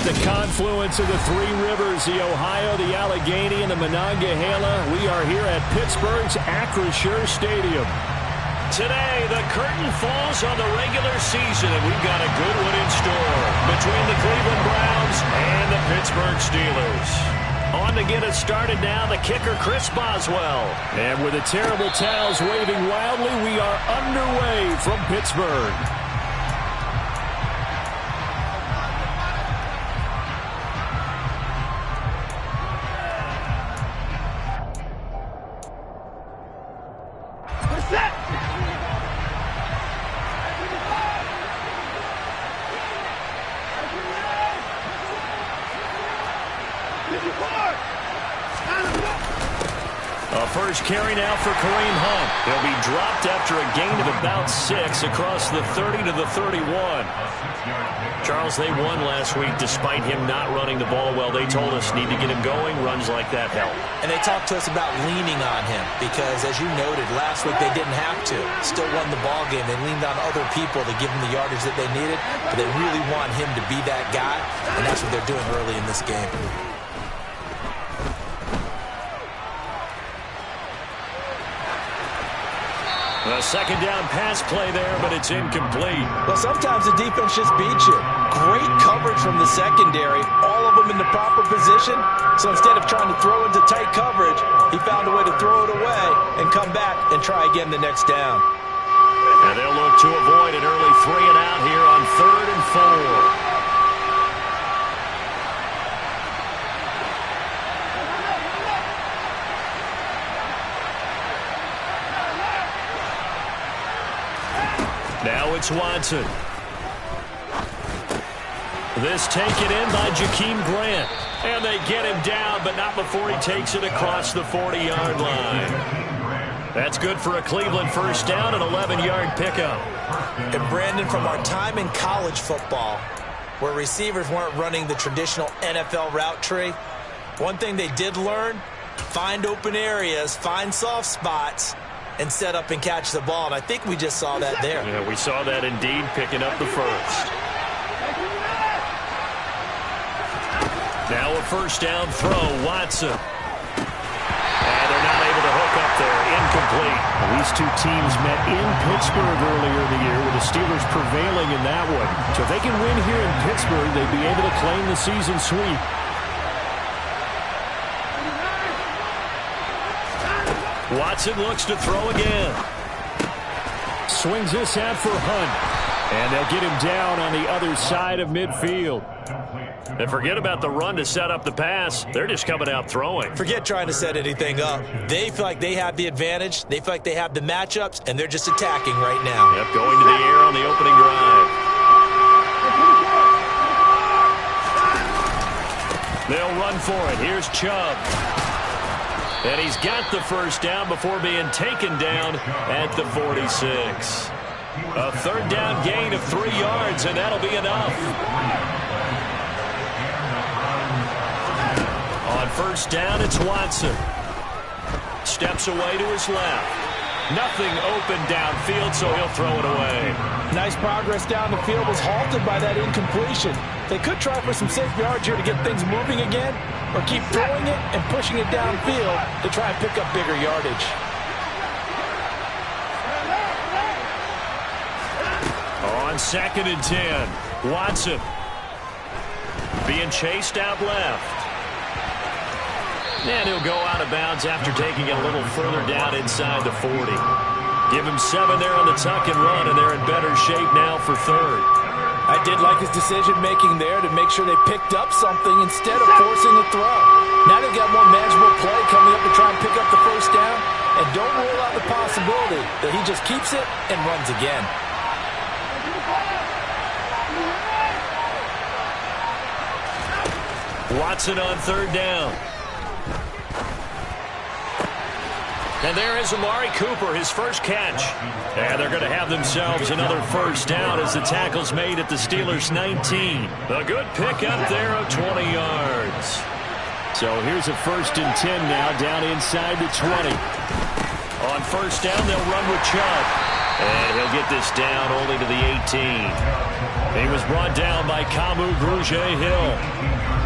At the confluence of the three rivers, the Ohio, the Allegheny, and the Monongahela, we are here at Pittsburgh's Acrisure Stadium. Today, the curtain falls on the regular season, and we've got a good one in store between the Cleveland Browns and the Pittsburgh Steelers. On to get us started now, the kicker, Chris Boswell. And with the terrible towels waving wildly, we are underway from Pittsburgh. First carry now for Kareem Hunt. He'll be dropped after a gain of about 6 across the 30 to the 31. Charles, they won last week despite him not running the ball well. They told us need to get him going. Runs like that help. And they talked to us about leaning on him because, as you noted, last week they didn't have to. Still won the ball game. They leaned on other people to give them the yardage that they needed, but they really want him to be that guy, and that's what they're doing early in this game. A second down pass play there, but it's incomplete. Well, sometimes the defense just beats you. Great coverage from the secondary, all of them in the proper position. So instead of trying to throw into tight coverage, he found a way to throw it away and come back and try again the next down. And they'll look to avoid an early 3 and out here on 3rd and 4. Now it's Watson. This taken in by Jakeem Grant. And they get him down, but not before he takes it across the 40-yard line. That's good for a Cleveland first down, an 11-yard pickup. And Brandon, from our time in college football, where receivers weren't running the traditional NFL route tree, one thing they did learn, find open areas, find soft spots, and set up and catch the ball. And I think we just saw that there. Yeah, we saw that indeed, picking up the first. Now a first down throw, Watson. And they're not able to hook up there, incomplete. These two teams met in Pittsburgh earlier in the year, with the Steelers prevailing in that one. So if they can win here in Pittsburgh, they'd be able to claim the season sweep. Watson looks to throw again. Swings this out for Hunt. And they'll get him down on the other side of midfield. And forget about the run to set up the pass. They're just coming out throwing. Forget trying to set anything up. They feel like they have the advantage. They feel like they have the matchups, and they're just attacking right now. Yep, going to the air on the opening drive. They'll run for it. Here's Chubb. And he's got the first down before being taken down at the 46. A third down gain of 3 yards, and that'll be enough. On first down, it's Watson. Steps away to his left. Nothing open downfield, so he'll throw it away. Nice progress down the field, was halted by that incompletion. They could try for some safe yards here to get things moving again, or keep throwing it and pushing it downfield to try and pick up bigger yardage. On 2nd and 10, Watson being chased out left. And he'll go out of bounds after taking it a little further down inside the 40. Give him 7 there on the tuck and run, and they're in better shape now for 3rd. I did like his decision-making there to make sure they picked up something instead of forcing a throw. Now they've got more manageable play coming up to try and pick up the first down, and don't rule out the possibility that he just keeps it and runs again. Watson on 3rd down. And there is Amari Cooper, his first catch. And they're going to have themselves another first down as the tackle's made at the Steelers' 19. A good pickup there of 20 yards. So here's a 1st and 10 now, down inside the 20. On first down, they'll run with Chubb. And he'll get this down only to the 18. He was brought down by Kamu Grugier-Hill.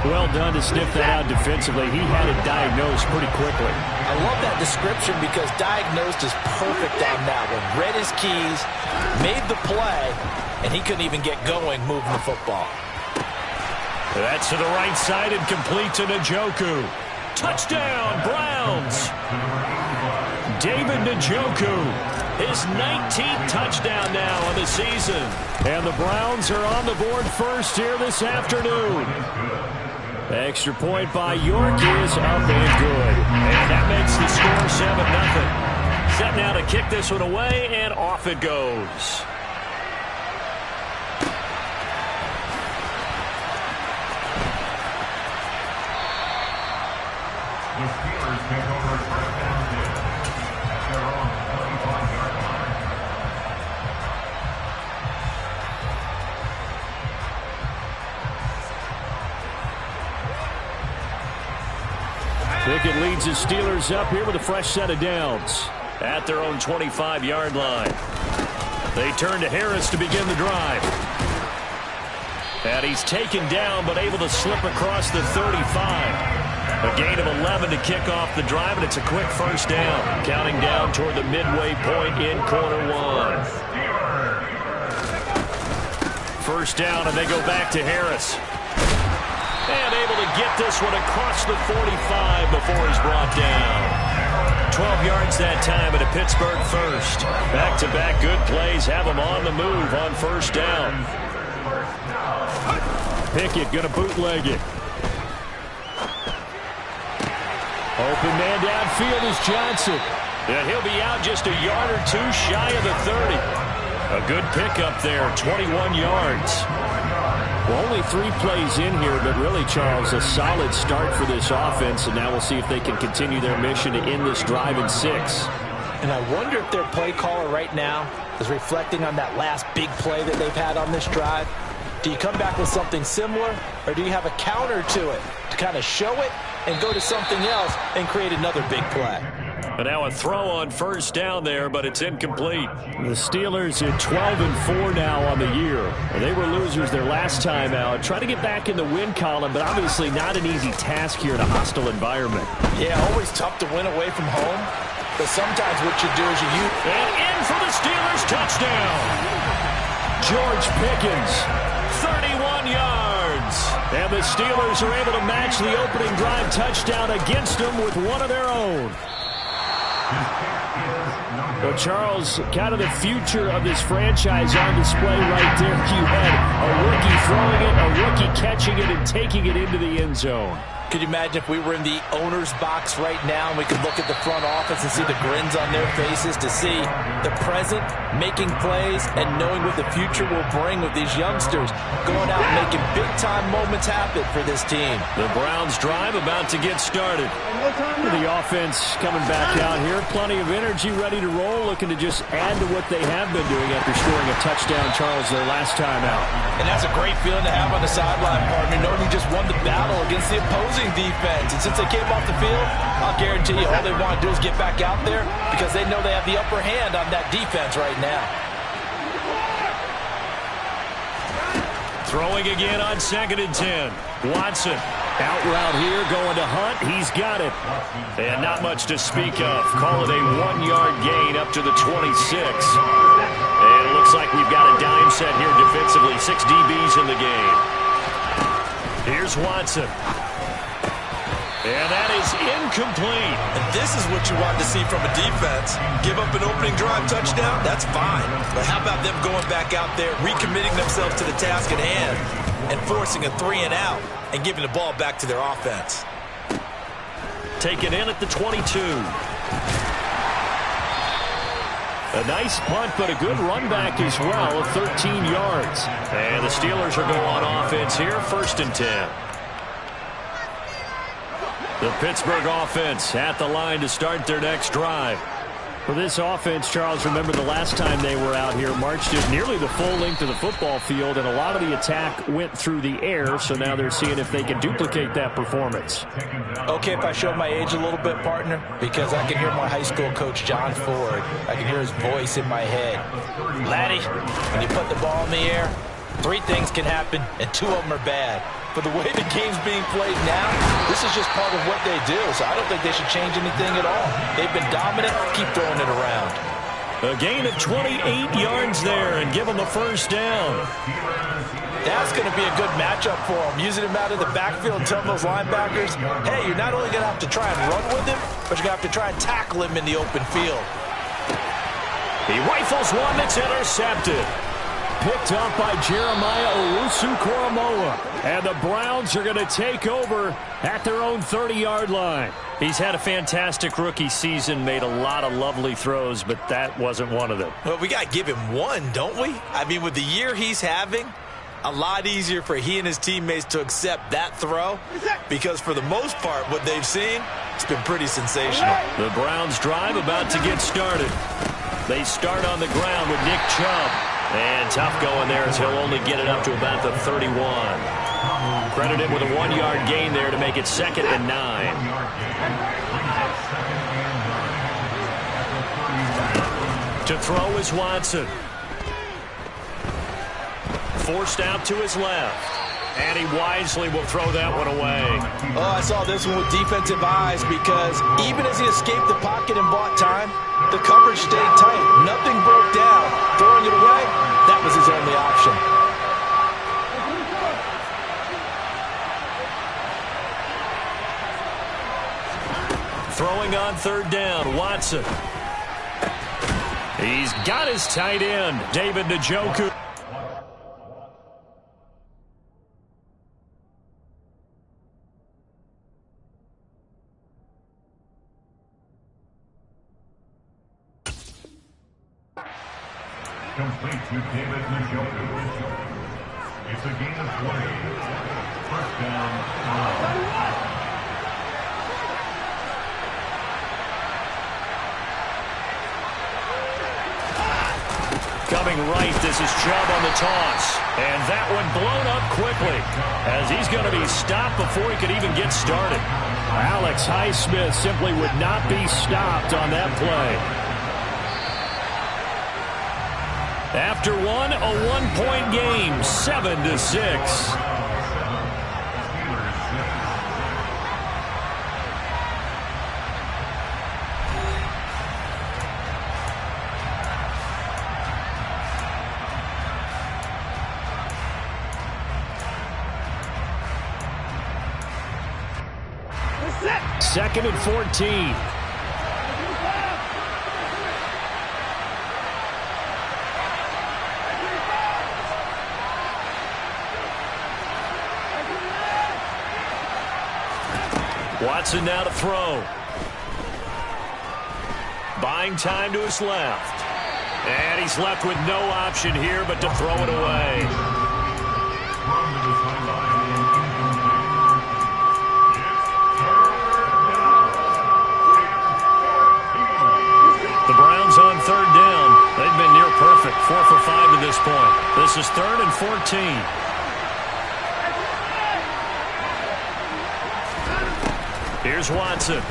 Well done to sniff that out defensively. He had it diagnosed pretty quickly. I love that description because diagnosed is perfect on that one. Read his keys, made the play, and he couldn't even get going moving the football. That's to the right side and complete to Njoku. Touchdown, Browns. David Njoku, his 19th touchdown now on the season. And the Browns are on the board first here this afternoon. Extra point by York is up and good. And that makes the score 7-0. Set now to kick this one away, and off it goes. The Steelers take over first down at their own 25-yard line. Pickett leads his Steelers up here with a fresh set of downs. At their own 25-yard line. They turn to Harris to begin the drive. And he's taken down but able to slip across the 35. A gain of 11 to kick off the drive, and it's a quick first down. Counting down toward the midway point in quarter one. First down, and they go back to Harris. And able to get this one across the 45 before he's brought down. 12 yards that time at a Pittsburgh first. Back-to-back good plays have him on the move on first down. Pickett going to bootleg it. Open man downfield is Johnson. And he'll be out just a yard or two shy of the 30. A good pickup there, 21 yards. Well, only 3 plays in here, but really, Charles, a solid start for this offense, and now we'll see if they can continue their mission to end this drive in 6. And I wonder if their play caller right now is reflecting on that last big play that they've had on this drive. Do you come back with something similar, or do you have a counter to it to kind of show it and go to something else and create another big play? And now a throw on first down there, but it's incomplete. The Steelers at 12-4 now on the year. And they were losers their last time out. Try to get back in the win column, but obviously not an easy task here in a hostile environment. Yeah, always tough to win away from home. But sometimes what you do is you use... And in for the Steelers, touchdown! George Pickens, 31 yards. And the Steelers are able to match the opening drive touchdown against them with one of their own. Well, Charles, kind of the future of this franchise on display right there. You had a rookie throwing it, a rookie catching it, and taking it into the end zone. Could you imagine if we were in the owner's box right now and we could look at the front office and see the grins on their faces to see the present making plays and knowing what the future will bring with these youngsters going out and making big-time moments happen for this team. The Browns drive about to get started. The offense coming back out here. Plenty of energy, ready to roll, looking to just add to what they have been doing after scoring a touchdown, Charles, their last time out. And that's a great feeling to have on the sideline, partner, knowing you just won the battle against the opposing defense. And since they came off the field, I'll guarantee you all they want to do is get back out there because they know they have the upper hand on that defense right now. Throwing again on 2nd and 10. Watson. Out route here, going to Hunt. He's got it. And not much to speak of. Call it a 1-yard gain up to the 26. And it looks like we've got a dime set here defensively. 6 DBs in the game. Here's Watson. And that is incomplete. And this is what you want to see from a defense. Give up an opening drive touchdown, that's fine. But how about them going back out there, recommitting themselves to the task at hand, and forcing a 3-and-out, and giving the ball back to their offense. Taken in at the 22. A nice punt, but a good run back as well of 13 yards. And the Steelers are going on offense here, 1st and 10. The Pittsburgh offense at the line to start their next drive. For this offense, Charles, remember the last time they were out here, marched it nearly the full length of the football field, and a lot of the attack went through the air, so now they're seeing if they can duplicate that performance. Okay, if I show my age a little bit, partner, because I can hear my high school coach, John Ford. I can hear his voice in my head. Laddie, when you put the ball in the air, 3 things can happen, and 2 of them are bad. But the way the game's being played now, this is just part of what they do, so I don't think they should change anything at all. They've been dominant. Keep throwing it around. A gain of 28 yards there and give them a first down. That's going to be a good matchup for them, using him out of the backfield, telling those linebackers, hey, you're not only going to have to try and run with him, but you're going to have to try and tackle him in the open field. He rifles one that's intercepted. Picked up by Jeremiah Owusu-Koramoah. And the Browns are going to take over at their own 30-yard line. He's had a fantastic rookie season, made a lot of lovely throws, but that wasn't one of them. Well, we got to give him one, don't we? I mean, with the year he's having, a lot easier for he and his teammates to accept that throw, because for the most part, what they've seen, it's been pretty sensational. The Browns drive about to get started. They start on the ground with Nick Chubb. And tough going there as he'll only get it up to about the 31. Credit him with a 1-yard gain there to make it 2nd and 9. To throw is Watson. Forced out to his left. And he wisely will throw that one away. Oh, I saw this one with defensive eyes, because even as he escaped the pocket and bought time, the coverage stayed tight. Nothing broke down. Throwing it away, that was his only option. Throwing on 3rd down, Watson. He's got his tight end, David Njoku. Complete to David Njoku. It's a gain of 20. First down. Coming right, this is Chubb on the toss. And that one blown up quickly, as he's going to be stopped before he could even get started. Alex Highsmith simply would not be stopped on that play. After one, a 1-point game, 7-6. Second and 14. Watson now to throw. Buying time to his left. And he's left with no option here but to throw it away. The Browns on 3rd down. They've been near perfect, 4 for 5 to this point. This is 3rd and 14. Here's Watson.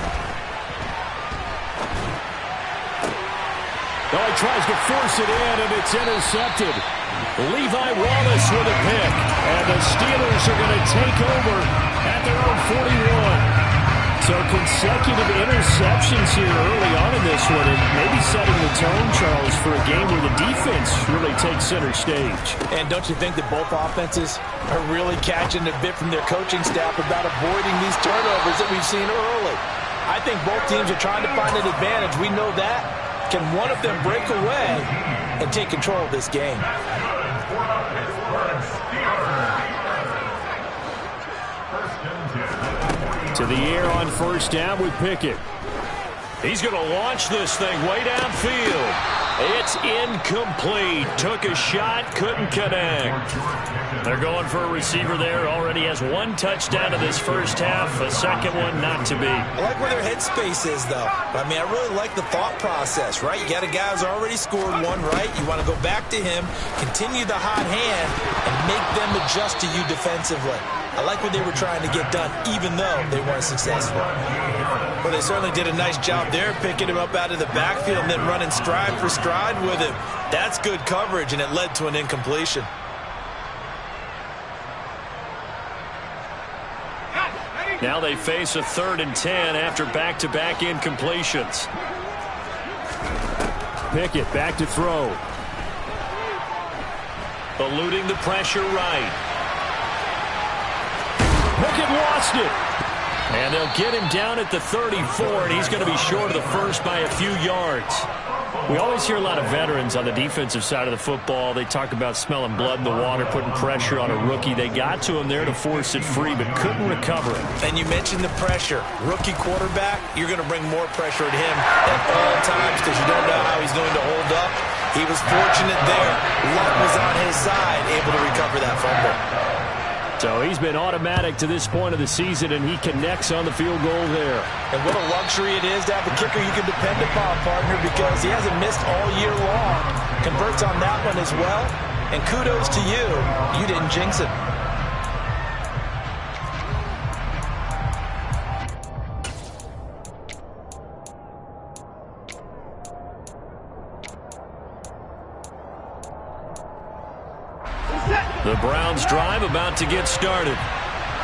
Oh, he tries to force it in, and it's intercepted. Levi Wallace with a pick. And the Steelers are going to take over at their own 41. So consecutive interceptions here early on in this one, and maybe setting the tone, Charles, for a game where the defense really takes center stage. And don't you think that both offenses are really catching a bit from their coaching staff about avoiding these turnovers that we've seen early? I think both teams are trying to find an advantage. We know that. Can one of them break away and take control of this game? To the air on 1st down with Pickett. He's going to launch this thing way downfield. It's incomplete. Took a shot, couldn't connect. They're going for a receiver there. Already has one touchdown in this first half. A second one not to be. I like where their headspace is, though. I mean, I really like the thought process, right? You got a guy who's already scored one, right? You want to go back to him, continue the hot hand, and make them adjust to you defensively. I like what they were trying to get done, even though they weren't successful. Well, they certainly did a nice job there, picking him up out of the backfield and then running stride for stride with him. That's good coverage, and it led to an incompletion. Now they face a 3rd and 10 after back-to-back incompletions. Pickett back to throw. Eluding the pressure right. Pickett lost it. And they'll get him down at the 34, and he's going to be short of the first by a few yards. We always hear a lot of veterans on the defensive side of the football. They talk about smelling blood in the water, putting pressure on a rookie. They got to him there to force it free, but couldn't recover it. And you mentioned the pressure. Rookie quarterback, you're going to bring more pressure at him at all times because you don't know how he's going to hold up. He was fortunate there. Luck was on his side, able to recover that fumble. So he's been automatic to this point of the season, and he connects on the field goal there. And what a luxury it is to have a kicker you can depend upon, partner, because he hasn't missed all year long. Converts on that one as well. And kudos to you. You didn't jinx it. The Browns drive about to get started.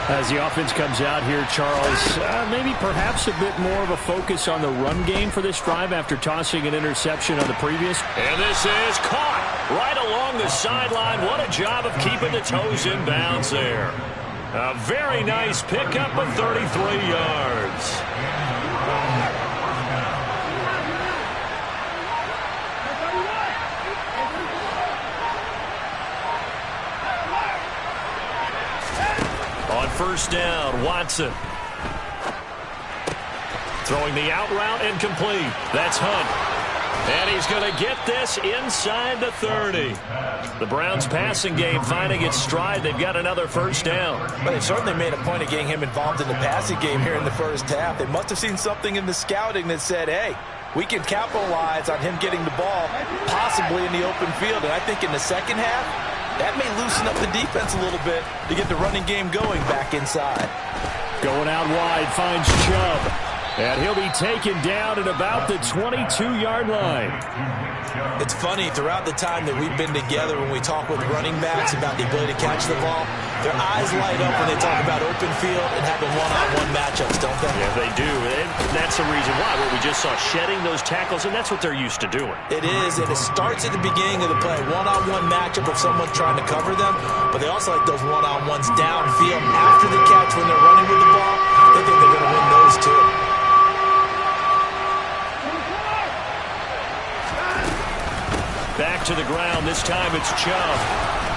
As the offense comes out here, Charles, maybe perhaps a bit more of a focus on the run game for this drive after tossing an interception on the previous. And this is caught right along the sideline. What a job of keeping the toes in bounds there. A very nice pickup of 33 yards. On first down, Watson. Throwing the out route incomplete. That's Hunt. And he's going to get this inside the 30. The Browns passing game finding its stride. They've got another first down. But they've certainly made a point of getting him involved in the passing game here in the first half. They must have seen something in the scouting that said, hey, we can capitalize on him getting the ball possibly in the open field. And I think in the second half, that may loosen up the defense a little bit to get the running game going back inside. Going out wide, finds Chubb. And he'll be taken down at about the 22-yard line. It's funny, throughout the time that we've been together when we talk with running backs about the ability to catch the ball, their eyes light up when they talk about open field and having one-on-one matchups, don't they? Yeah, they do. And that's the reason why. What we just saw, shedding those tackles, and that's what they're used to doing. It is, and it starts at the beginning of the play. One-on-one matchup of someone trying to cover them, but they also like those one-on-ones downfield after the catch when they're running with the ball. They think they're going to win those too. Back to the ground. This time it's Chubb.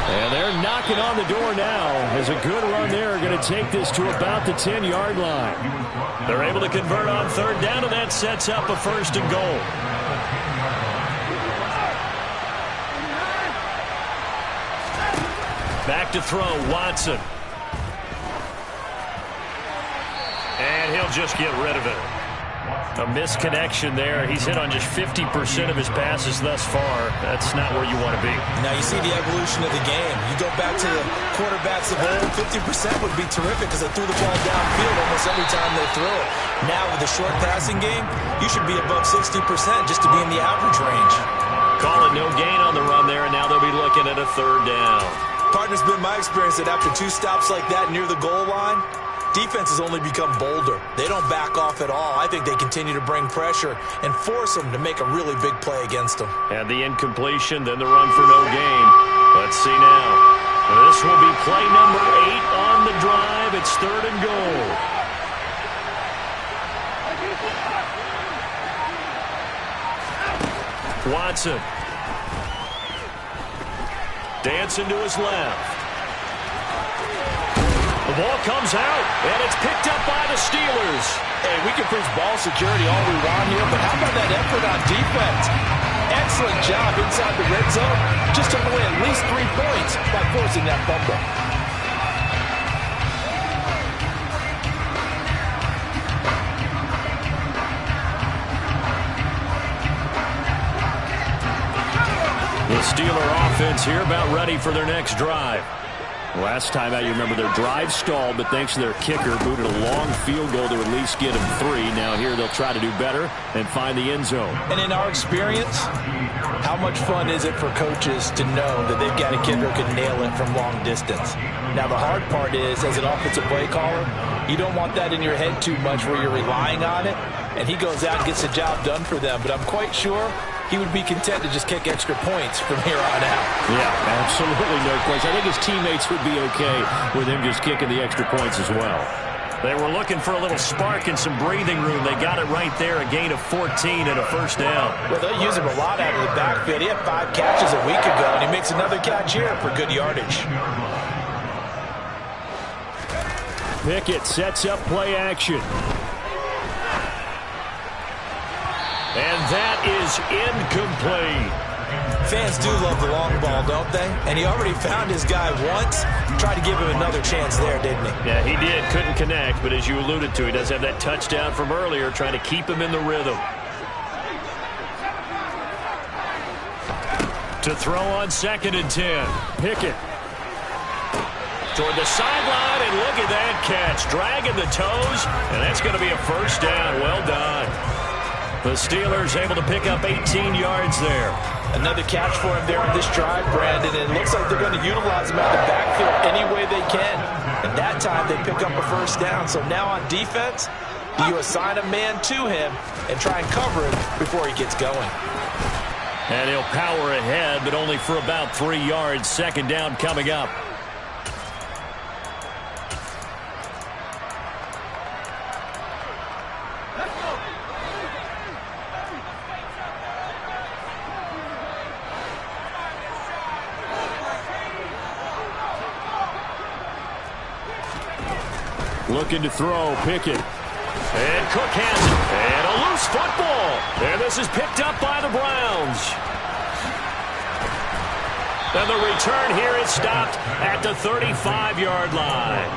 And they're knocking on the door now as a good run there going to take this to about the 10-yard line. They're able to convert on third down, and that sets up a first and goal. Back to throw, Watson. And he'll just get rid of it. A misconnection there. He's hit on just 50% of his passes thus far. That's not where you want to be. Now you see the evolution of the game. You go back to the quarterbacks of old, 50% would be terrific because they threw the ball downfield almost every time they threw it. Now with the short passing game, you should be above 60% just to be in the average range. Call it no gain on the run there, and now they'll be looking at a third down. Partner's been my experience that after two stops like that near the goal line, defenses only become bolder. They don't back off at all. I think they continue to bring pressure and force them to make a really big play against them. And the incompletion, then the run for no gain. Let's see now. This will be play number 8 on the drive. It's third and goal. Watson. Dancing to his left. The ball comes out, and it's picked up by the Steelers. Hey, we can preach ball security all we want here, but how about that effort on defense? Excellent job inside the red zone. Just took away at least 3 points by forcing that fumble. The Steeler offense here about ready for their next drive. Last time out, you remember their drive stalled, but thanks to their kicker, booted a long field goal to at least get them 3. Now here they'll try to do better and find the end zone. And in our experience, how much fun is it for coaches to know that they've got a kicker who can nail it from long distance? Now the hard part is, as an offensive play caller, you don't want that in your head too much where you're relying on it, and he goes out and gets the job done for them. But I'm quite sure he would be content to just kick extra points from here on out. Yeah, absolutely no question. I think his teammates would be okay with him just kicking the extra points as well. They were looking for a little spark and some breathing room. They got it right there, a gain of 14 and a first down. Well, they'll use him a lot out of the backfield. He had 5 catches a week ago, and he makes another catch here for good yardage. Pickett sets up play action. And that is incomplete. Fans do love the long ball, don't they? And he already found his guy once. Tried to give him another chance there, didn't he? Yeah, he did. Couldn't connect, but as you alluded to, he does have that touchdown from earlier, trying to keep him in the rhythm. To throw on 2nd and 10. Pickett. Toward the sideline, and look at that catch. Dragging the toes, and that's going to be a first down. Well done. The Steelers able to pick up 18 yards there. Another catch for him there on this drive, Brandon. And it looks like they're going to utilize him out of the backfield any way they can. And that time they pick up a first down. So now on defense, you assign a man to him and try and cover him before he gets going. And he'll power ahead, but only for about 3 yards. 2nd down coming up. Looking to throw, Pickett. And Cook has it. And a loose football. And this is picked up by the Browns. And the return here is stopped at the 35-yard line.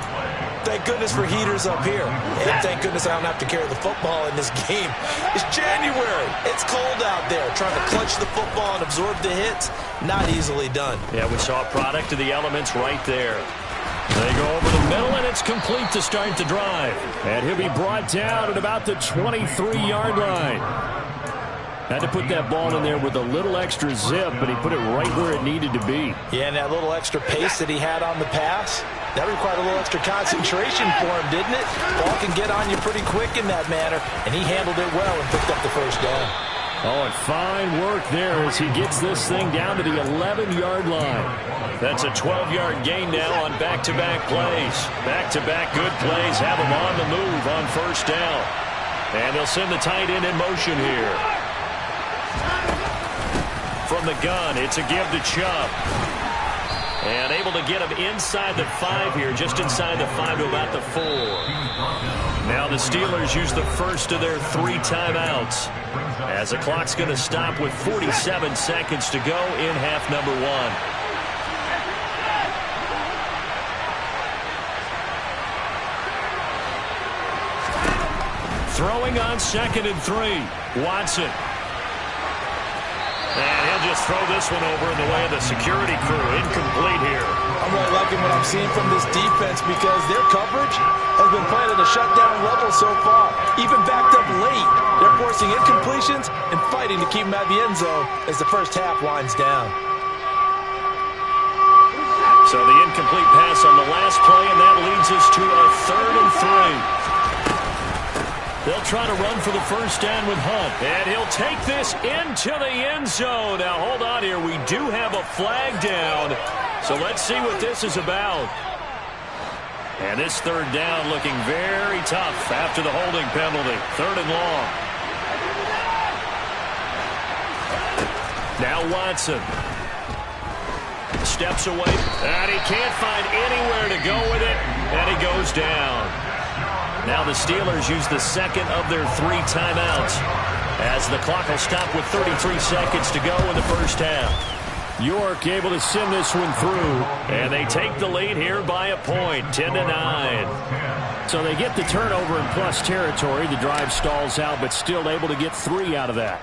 Thank goodness for heaters up here. And thank goodness I don't have to carry the football in this game. It's January. It's cold out there. Trying to clutch the football and absorb the hits, not easily done. Yeah, we saw a product of the elements right there. They go over the middle, and it's complete to start the drive. And he'll be brought down at about the 23-yard line. Had to put that ball in there with a little extra zip, but he put it right where it needed to be. Yeah, and that little extra pace that he had on the pass, that required a little extra concentration for him, didn't it? Ball can get on you pretty quick in that manner, and he handled it well and picked up the first down. Oh, and fine work there as he gets this thing down to the 11-yard line. That's a 12-yard gain now on back-to-back plays. Back-to-back good plays have him on the move on first down. And they'll send the tight end in motion here. From the gun, it's a give to Chubb. And able to get him inside the 5 here, just inside the 5 to about the 4. Now the Steelers use the first of their 3 timeouts, as the clock's going to stop with 47 seconds to go in half number 1. Throwing on 2nd and 3. Watson. And he'll just throw this one over in the way of the security crew. Incomplete here. I'm really liking what I'm seeing from this defense because their coverage has been playing at a shutdown level so far. Even backed up late, they're forcing incompletions and fighting to keep them out of the end zone as the first half winds down. So the incomplete pass on the last play, and that leads us to a 3rd and 3. They'll try to run for the first down with Hunt. And he'll take this into the end zone. Now, hold on here. We do have a flag down. So let's see what this is about. And this 3rd down looking very tough after the holding penalty. 3rd and long. Now Watson. Steps away. And he can't find anywhere to go with it. And he goes down. Now the Steelers use the second of their 3 timeouts as the clock will stop with 33 seconds to go in the first half. York able to send this one through. And they take the lead here by a point, 10-9. So they get the turnover in plus territory. The drive stalls out, but still able to get 3 out of that.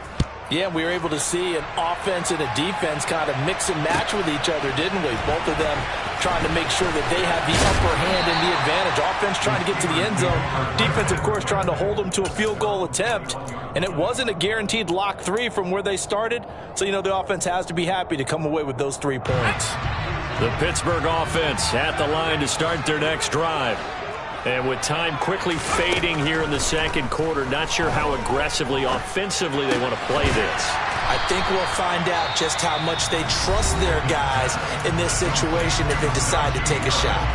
Yeah, we were able to see an offense and a defense kind of mix and match with each other, didn't we? Both of them trying to make sure that they have the upper hand and the advantage. Offense trying to get to the end zone. Defense, of course, trying to hold them to a field goal attempt. And it wasn't a guaranteed lock 3 from where they started. So, you know, the offense has to be happy to come away with those 3 points. The Pittsburgh offense at the line to start their next drive. And with time quickly fading here in the second quarter, not sure how aggressively, offensively they want to play this. I think we'll find out just how much they trust their guys in this situation if they decide to take a shot.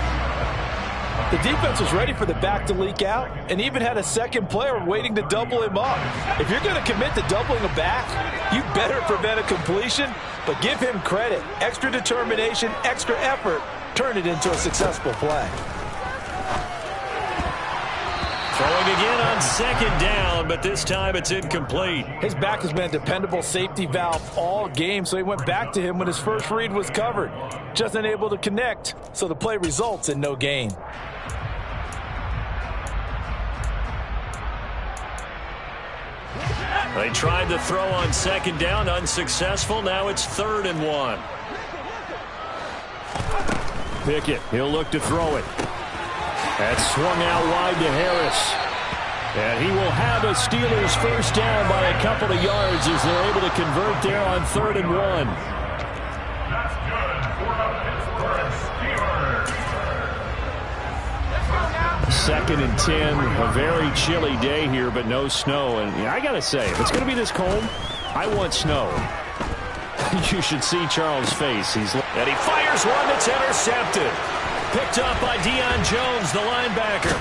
The defense was ready for the back to leak out and even had a second player waiting to double him up. If you're going to commit to doubling a back, you better prevent a completion, but give him credit. Extra determination, extra effort, turn it into a successful play. Throwing again on second down, but this time it's incomplete. His back has been a dependable safety valve all game, so he went back to him when his first read was covered. Just unable to connect, so the play results in no gain. They tried to throw on second down, unsuccessful. Now it's 3rd and 1. Pickett, he'll look to throw it. That's swung out wide to Harris. And he will have a Steelers first down by a couple of yards as they're able to convert there on 3rd and 1. That's good for the Steelers. 2nd and 10. A very chilly day here, but no snow. And I got to say, if it's going to be this cold, I want snow. You should see Charles' face. And he fires one that's intercepted. Picked up by Deion Jones, the linebacker.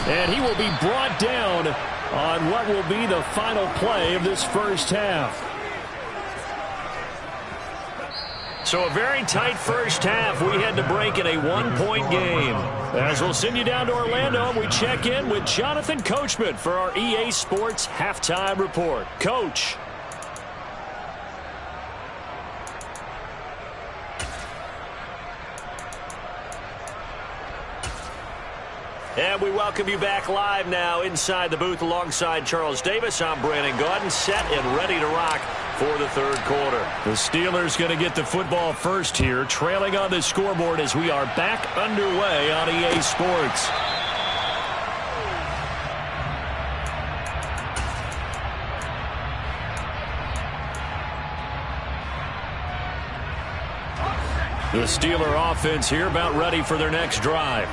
And he will be brought down on what will be the final play of this first half. So a very tight first half. We had to break in a 1-point game. As we'll send you down to Orlando, we check in with Jonathan Coachman for our EA Sports Halftime Report. Coach. And we welcome you back live now inside the booth alongside Charles Davis. I'm Brandon Gaudin, set and ready to rock for the 3rd quarter. The Steelers going to get the football first here, trailing on the scoreboard as we are back underway on EA Sports. The Steeler offense here about ready for their next drive.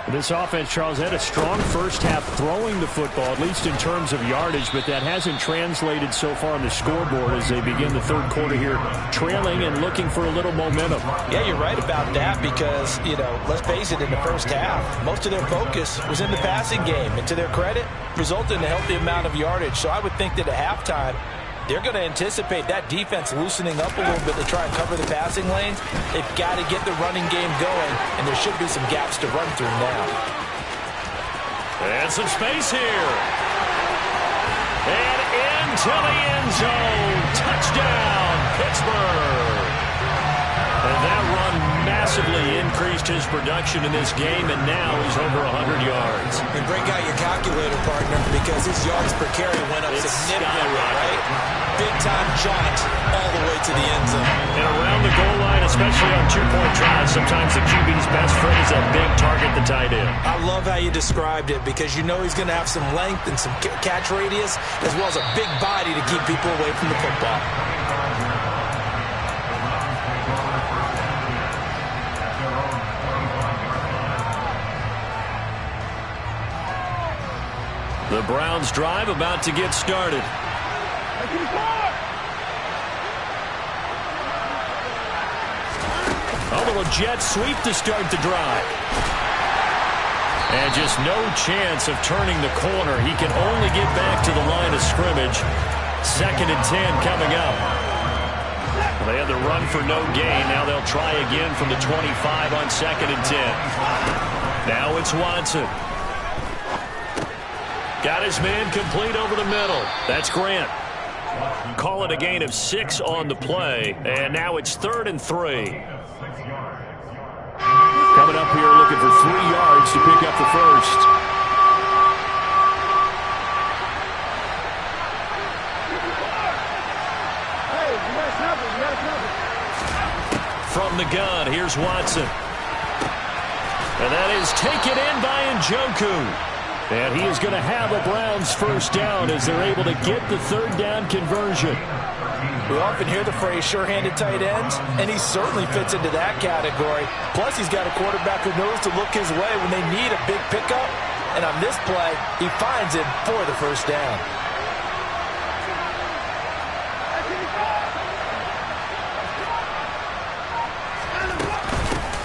This offense, Charles, had a strong first half throwing the football, at least in terms of yardage, but that hasn't translated so far on the scoreboard as they begin the 3rd quarter here, trailing and looking for a little momentum. Yeah, you're right about that because, you know, let's face it, in the first half, most of their focus was in the passing game. And to their credit, resulted in a healthy amount of yardage. So I would think that at halftime, they're going to anticipate that defense loosening up a little bit to try and cover the passing lanes. They've got to get the running game going, and there should be some gaps to run through now. And some space here. And into the end zone. Touchdown, Pittsburgh. And that run massively increased his production in this game, and now he's over 100 yards. And break out your calculator, partner, because his yards per carry went up significantly, right? Big-time jaunt all the way to the end zone. And around the goal line, especially on 2-point tries, sometimes the QB's best friend is a big target, the tight end. I love how you described it because you know he's going to have some length and some catch radius as well as a big body to keep people away from the football. The Browns drive about to get started. A little jet sweep to start the drive. And just no chance of turning the corner. He can only get back to the line of scrimmage. 2nd and 10 coming up. They had the run for no gain. Now they'll try again from the 25 on 2nd and 10. Now it's Watson. Got his man complete over the middle. That's Grant. Call it a gain of 6 on the play, and now it's 3rd and 3. Coming up here looking for 3 yards to pick up the first. From the gun, here's Watson. And that is taken in by Njoku. And he is going to have a Browns first down as they're able to get the 3rd down conversion. We often hear the phrase sure-handed tight ends, and he certainly fits into that category. Plus, he's got a quarterback who knows to look his way when they need a big pickup. And on this play, he finds it for the first down.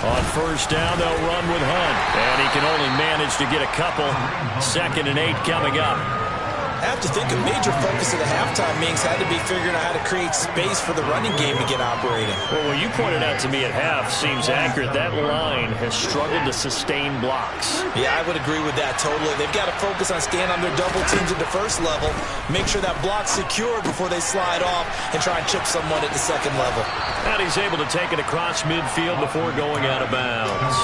On first down, they'll run with Hunt. And he can only manage to get a couple. 2nd and 8 coming up. I have to think a major focus of the halftime meetings had to be figuring out how to create space for the running game to get operating. Well, what you pointed out to me at half seems accurate. That line has struggled to sustain blocks. Yeah, I would agree with that totally. They've got to focus on staying on their double teams at the first level, make sure that block's secure before they slide off and try and chip someone at the second level. And he's able to take it across midfield before going out of bounds.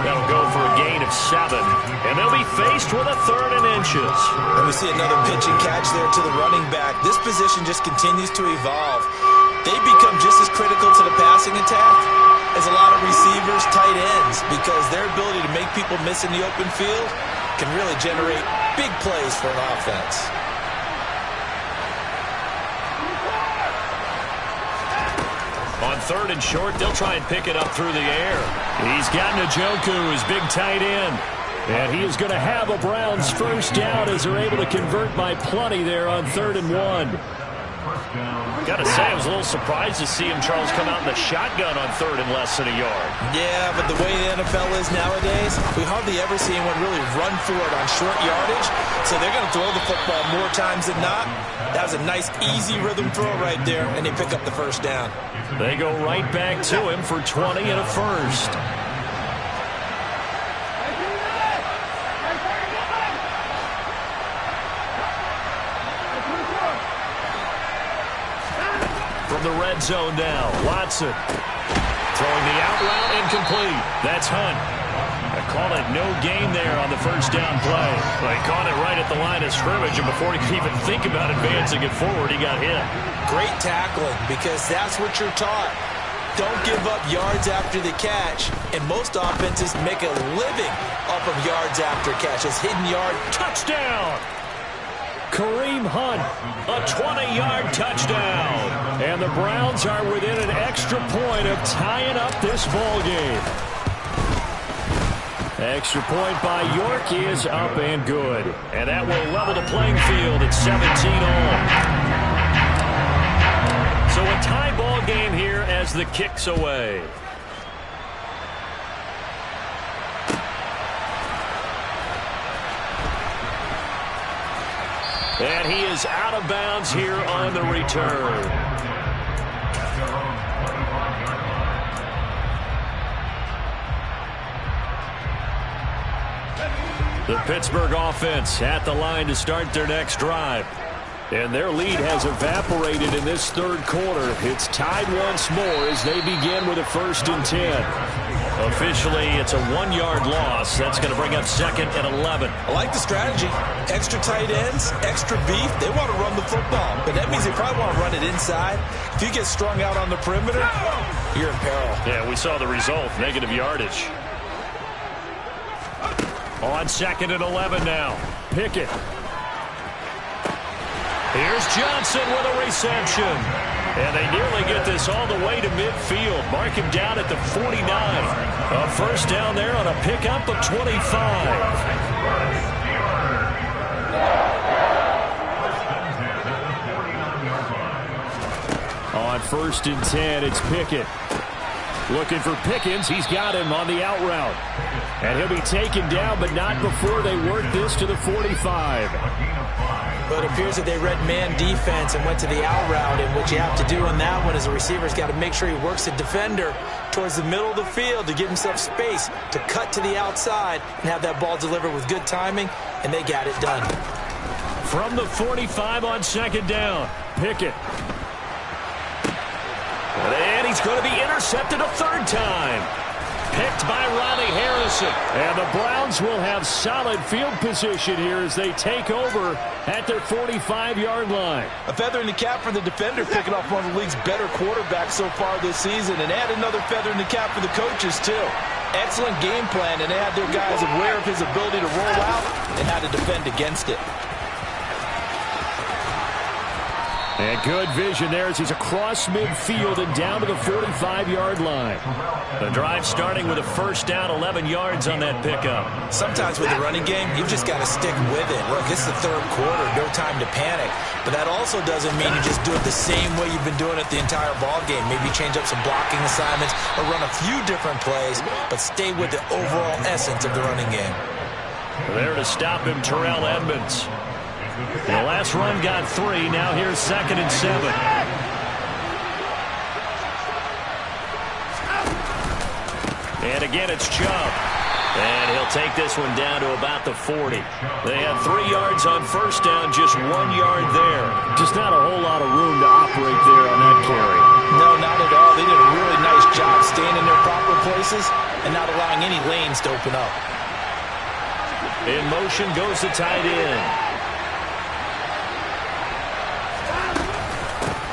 That'll go for a gain of 7. And they'll be faced with a 3rd and inches. And we see another pitch and catch there to the running back. This position just continues to evolve. They become just as critical to the passing attack as a lot of receivers, tight ends, because their ability to make people miss in the open field can really generate big plays for an offense. On 3rd and short, they'll try and pick it up through the air. He's got Njoku, his big tight end. And he is going to have a Browns first down as they're able to convert by plenty there on 3rd and 1. Got to say, I was a little surprised to see him, Charles, come out in the shotgun on 3rd and less than a yard. Yeah, but the way the NFL is nowadays, we hardly ever see anyone really run for it on short yardage. So they're going to throw the football more times than not. That was a nice, easy rhythm throw right there, and they pick up the first down. They go right back to him for 20 and a first. From the red zone now, Watson. Throwing the out route incomplete. That's Hunt. I call it no gain there on the first down play. Well, he caught it right at the line of scrimmage, and before he could even think about advancing it forward, he got hit. Great tackling, because that's what you're taught. Don't give up yards after the catch, and most offenses make a living off of yards after catch. It's hidden yard. Touchdown! Kareem Hunt, a 20-yard touchdown. And the Browns are within an extra point of tying up this ball game. Extra point by York is up and good. And that will level the playing field at 17 all. So a tie ball game here as the kick's away. And he is out of bounds here on the return. The Pittsburgh offense at the line to start their next drive. And their lead has evaporated in this 3rd quarter. It's tied once more as they begin with a 1st and 10. Officially, it's a 1-yard loss. That's going to bring up 2nd and 11. I like the strategy. Extra tight ends, extra beef. They want to run the football, but that means they probably want to run it inside. If you get strung out on the perimeter, you're in peril. Yeah, we saw the result, negative yardage. On 2nd and 11 now. Pickett. Here's Johnson with a reception. And they nearly get this all the way to midfield. Mark him down at the 49. A first down there on a pickup of 25. On 1st and 10, it's Pickett. Looking for Pickens. He's got him on the out route. And he'll be taken down, but not before they work this to the 45. Well, Well, it appears that they read man defense and went to the out route, and what you have to do on that one is a receiver's got to make sure he works the defender towards the middle of the field to give himself space to cut to the outside and have that ball delivered with good timing, and they got it done. From the 45 on second down, Pickett. And he's going to be intercepted a third time. Picked by Riley Harrison. And the Browns will have solid field position here as they take over at their 45-yard line. A feather in the cap for the defender, picking off one of the league's better quarterbacks so far this season, and add another feather in the cap for the coaches, too. Excellent game plan, and they had their guys aware of his ability to roll out and how to defend against it. And good vision there as he's across midfield and down to the 45-yard line. The drive starting with a first down, 11 yards on that pickup. Sometimes with the running game, you've just got to stick with it. Look, it's the third quarter, no time to panic. But that also doesn't mean you just do it the same way you've been doing it the entire ball game. Maybe change up some blocking assignments or run a few different plays, but stay with the overall essence of the running game. There to stop him, Terrell Edmunds. The last run got 3. Now here's 2nd and 7. And again, it's Chubb. And he'll take this one down to about the 40. They had 3 yards on first down, just 1 yard there. Just not a whole lot of room to operate there on that carry. No, not at all. They did a really nice job staying in their proper places and not allowing any lanes to open up. In motion goes the tight end.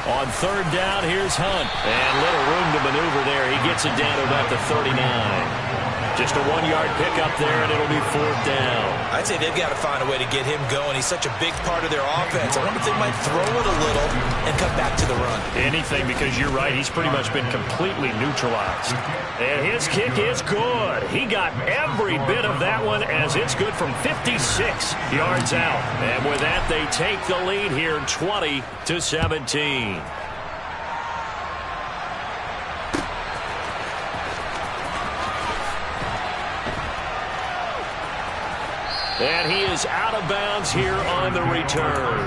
On third down, here's Hunt. And little room to maneuver there. He gets it down to about the 39. Just a 1-yard pickup there, and it'll be 4th down. I'd say they've got to find a way to get him going. He's such a big part of their offense. I wonder if they might throw it a little and come back to the run. Anything, because you're right. He's pretty much been completely neutralized. And his kick is good. He got every bit of that one as it's good from 56 yards out. And with that, they take the lead here 20-17. And he is out of bounds here on the return.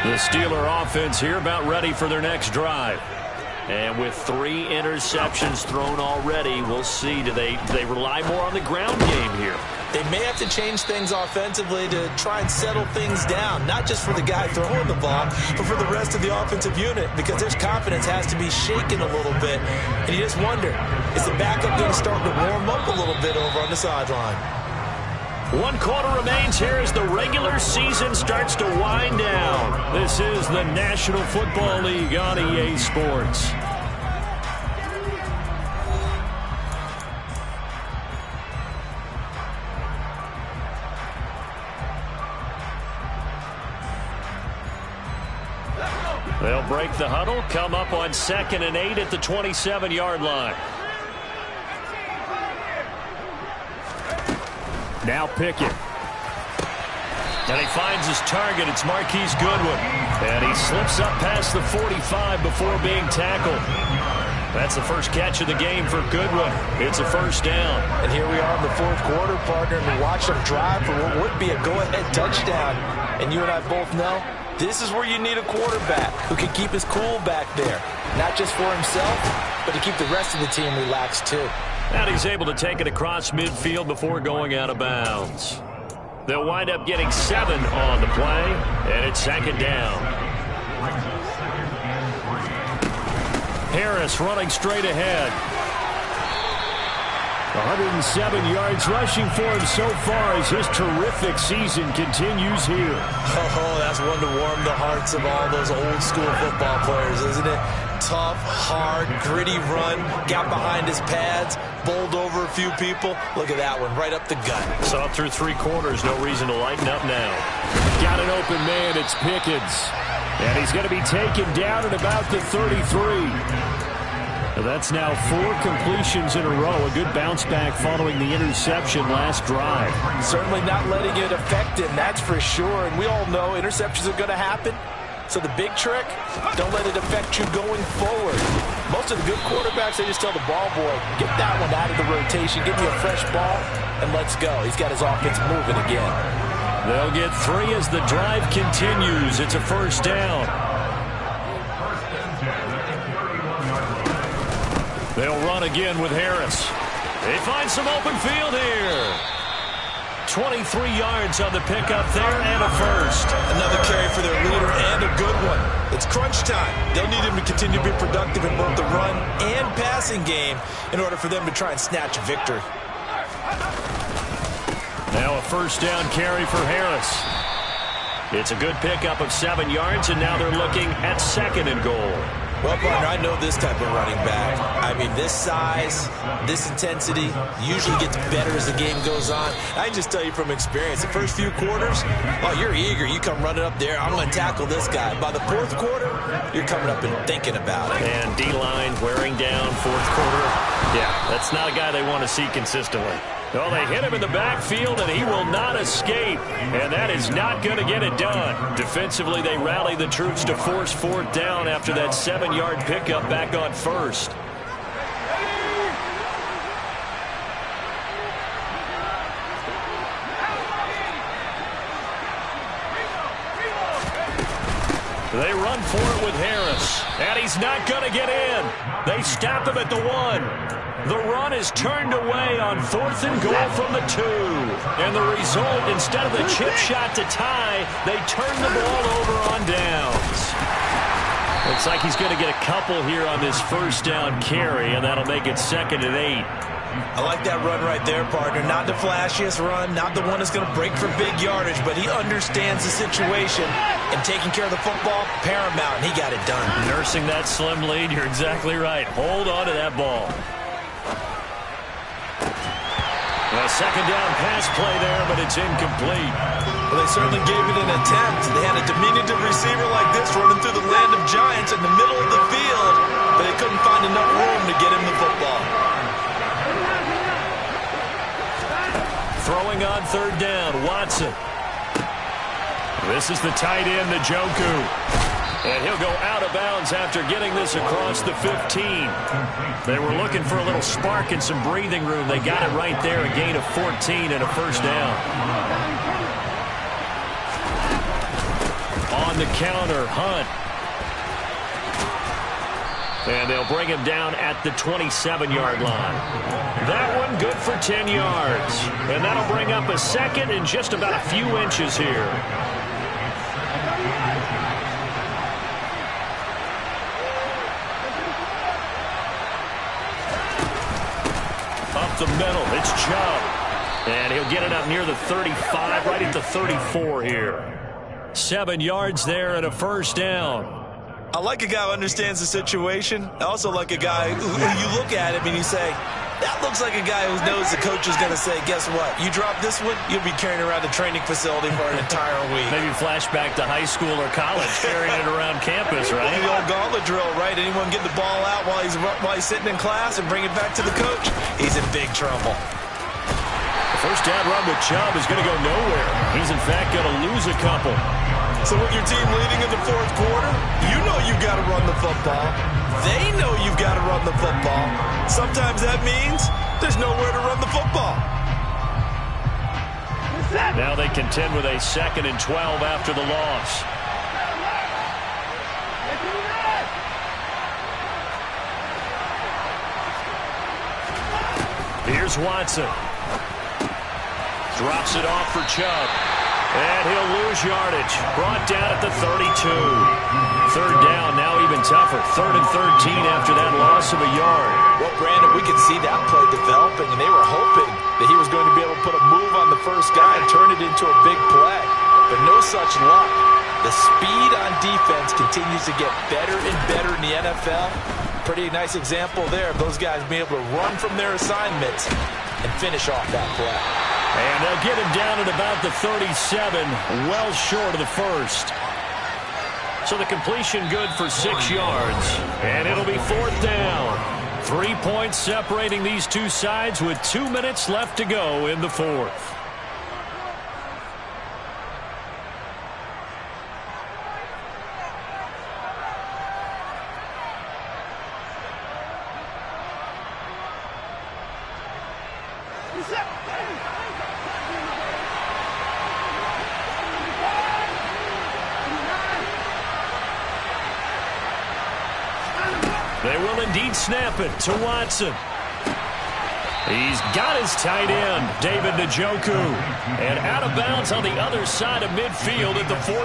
The Steeler offense here about ready for their next drive. And with 3 interceptions thrown already, we'll see. Do they rely more on the ground game here? They may have to change things offensively to try and settle things down, not just for the guy throwing the ball, but for the rest of the offensive unit, because their confidence has to be shaken a little bit. And you just wonder, is the backup going to start to warm up a little bit over on the sideline? 1 quarter remains here as the regular season starts to wind down. This is the National Football League on EA Sports. They'll break the huddle, come up on 2nd and 8 at the 27-yard line. Now Pickett. And he finds his target. It's Marquise Goodwin. And he slips up past the 45 before being tackled. That's the first catch of the game for Goodwin. It's a first down. And here we are in the 4th quarter, partner, and we watch them drive for what would be a go-ahead touchdown. And you and I both know this is where you need a quarterback who can keep his cool back there. Not just for himself, but to keep the rest of the team relaxed too. And he's able to take it across midfield before going out of bounds. They'll wind up getting 7 on the play, and it's 2nd down. Harris running straight ahead. 107 yards rushing for him so far as his terrific season continues here. Oh, that's one to warm the hearts of all those old school football players, isn't it? Tough, hard, gritty run, got behind his pads, bowled over a few people. Look at that one, right up the gut. Saw through 3 quarters, no reason to lighten up now. Got an open man, it's Pickens. And he's going to be taken down at about the 33. That's now 4 completions in a row. A good bounce back following the interception last drive. Certainly not letting it affect him, that's for sure. And we all know interceptions are going to happen. So the big trick, don't let it affect you going forward. Most of the good quarterbacks, they just tell the ball boy, get that one out of the rotation, give me a fresh ball, and let's go. He's got his offense moving again. They'll get 3 as the drive continues. It's a first down. They'll run again with Harris. They find some open field here. 23 yards on the pickup there and a first. Another carry for their leader and a good one. It's crunch time. They'll need him to continue to be productive in both the run and passing game in order for them to try and snatch a victory. Now a first down carry for Harris. It's a good pickup of 7 yards, and now they're looking at 2nd and goal. Well, partner, I know this type of running back. I mean, this size, this intensity usually gets better as the game goes on. I can just tell you from experience, the first few quarters, oh, you're eager. You come running up there, I'm going to tackle this guy. By the 4th quarter, you're coming up and thinking about it. And D-line wearing down 4th quarter. Yeah, that's not a guy they want to see consistently. Well, they hit him in the backfield, and he will not escape. And that is not going to get it done. Defensively, they rally the troops to force 4th down after that 7-yard pickup back on 1st. They run for it with Harris, and he's not going to get in. They stop him at the 1. The run is turned away on 4th and goal from the 2. And the result, instead of the chip shot to tie, they turn the ball over on downs. Looks like he's going to get a couple here on this first down carry, and that'll make it 2nd and 8. I like that run right there, partner. Not the flashiest run, not the one that's going to break for big yardage, but he understands the situation, and taking care of the football, paramount, and he got it done. Nursing that slim lead, you're exactly right. Hold on to that ball. A 2nd down pass play there, but it's incomplete. Well, they certainly gave it an attempt. They had a diminutive receiver like this running through the land of giants in the middle of the field, but they couldn't find enough room to get him the football. Throwing on 3rd down, Watson. This is the tight end, Njoku. And he'll go out of bounds after getting this across the 15. They were looking for a little spark and some breathing room. They got it right there, a gain of 14 and a first down. On the counter, Hunt. And they'll bring him down at the 27-yard line. That one good for 10 yards. And that'll bring up a 2nd and just about a few inches here. Up the middle, it's Chubb. And he'll get it up near the 35, right at the 34 here. 7 yards there and a first down. I like a guy who understands the situation. I also like a guy who you look at him and you say, that looks like a guy who knows the coach is going to say, guess what? You drop this one, you'll be carrying around the training facility for an entire week. Maybe flashback to high school or college, carrying it around campus, right? The old gauntlet drill, right? Anyone get the ball out while he's sitting in class and bring it back to the coach? He's in big trouble. The first down run with Chubb is going to go nowhere. He's, in fact, going to lose a couple. So with your team leading in the 4th quarter, you know you've got to run the football. They know you've got to run the football. Sometimes that means there's nowhere to run the football. Now they contend with a 2nd and 12 after the loss. Here's Watson. Drops it off for Chubb. And he'll lose yardage. Brought down at the 32. 3rd down, now even tougher. 3rd and 13 after that loss of a yard. Well, Brandon, we could see that play developing, and they were hoping that he was going to be able to put a move on the first guy and turn it into a big play. But no such luck. The speed on defense continues to get better and better in the NFL. Pretty nice example there of those guys being able to run from their assignments and finish off that play. And they'll get him down at about the 37, well short of the first. So the completion good for 6 yards. And it'll be 4th down. 3 points separating these two sides with 2 minutes left to go in the 4th. They will indeed snap it to Watson. He's got his tight end, David Njoku. And out of bounds on the other side of midfield at the 45.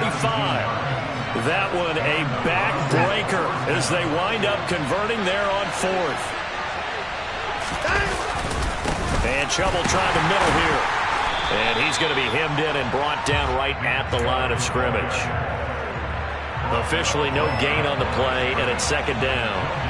That one a backbreaker as they wind up converting there on 4th. And trouble trying to middle here. And he's going to be hemmed in and brought down right at the line of scrimmage. Officially no gain on the play, and it's 2nd down.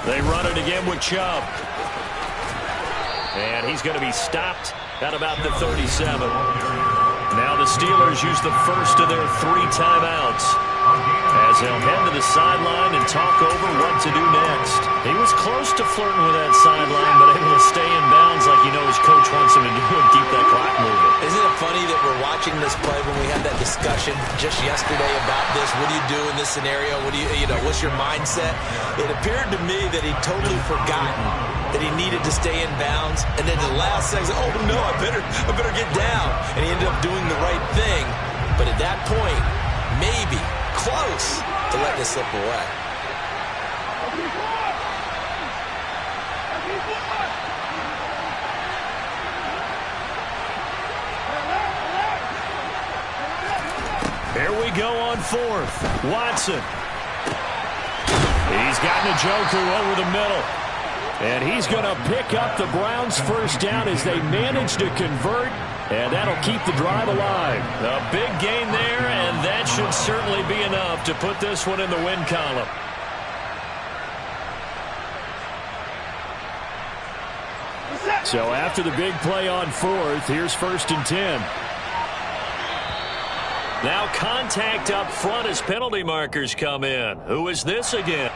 They run it again with Chubb. And he's going to be stopped at about the 37. Now the Steelers use the first of their 3 timeouts as they'll head to the sideline and talk over what to do next. He was close to flirting with that sideline, but able to stay in bounds like you know his coach wants him to do and keep that clock moving. Isn't it funny that we're watching this play when we had that discussion just yesterday about this? What do you do in this scenario? What do you know, what's your mindset? It appeared to me that he'd totally forgotten that he needed to stay in bounds. And then the last second, oh no, I better get down. And he ended up doing the right thing. But at that point, maybe close to let this slip away. Here we go on 4th. Watson. He's got Njoku over the middle. And he's going to pick up the Browns' first down as they manage to convert. And that'll keep the drive alive. A big gain there, and that should certainly be enough to put this one in the win column. So after the big play on 4th, here's 1st and 10. Now contact up front as penalty markers come in. Who is this again?